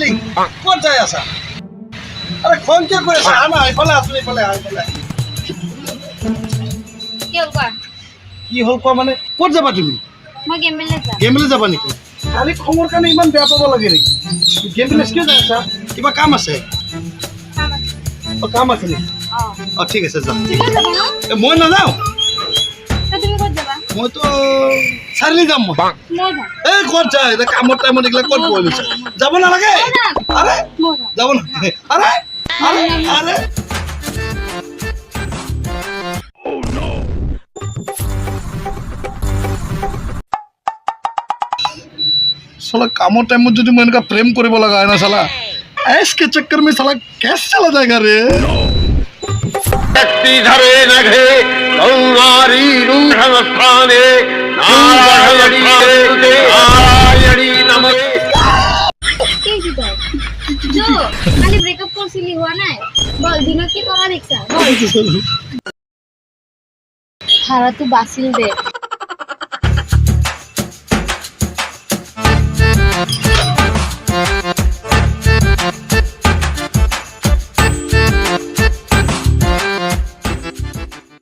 darling কোন যায় আসা আরে ফোন কে করেছ আনা আইফলে আসলে আইফলে আইফলে কি হল কোৱা কি হল কোৱা মানে ক'ত যাবা তুমি মই গেমবেলে যাম গেমলে যাবা নেকি খালি খবৰ কাৰণে ইমান বেয়া পাব লাগে নেকি গেমলে কিয় যাইছা কিবা কাম আছে কাম আছে কাম আছে নেকি ঠিক আছে যা তুমি যাবা ন মই নাযাওঁ তুমি ক'ত যাবা মইতো চাৰিলি যাম মই মই যাম এই ক'ত যায় এটা কামৰ টাইমত এইগিলা ক'ত বহিছা যাব নালাগে আৰে মই যাম যাব নালাগে আৰে আৰে আৰে साला कामों टाइम में जो मैं इनका प्रेम करे बोला गाया ना साला ऐश के चक्कर में साला कैसे चला जाएगा रे शक्ति धरे नघे गौरारी रूढ़स्थाने नारायणी नमः কি জিতো জো খালি ব্রেকআপ করছিলি হওয়া নাই বল দিন কি করা দেখছা বল ভাড়া তো বাসিল দে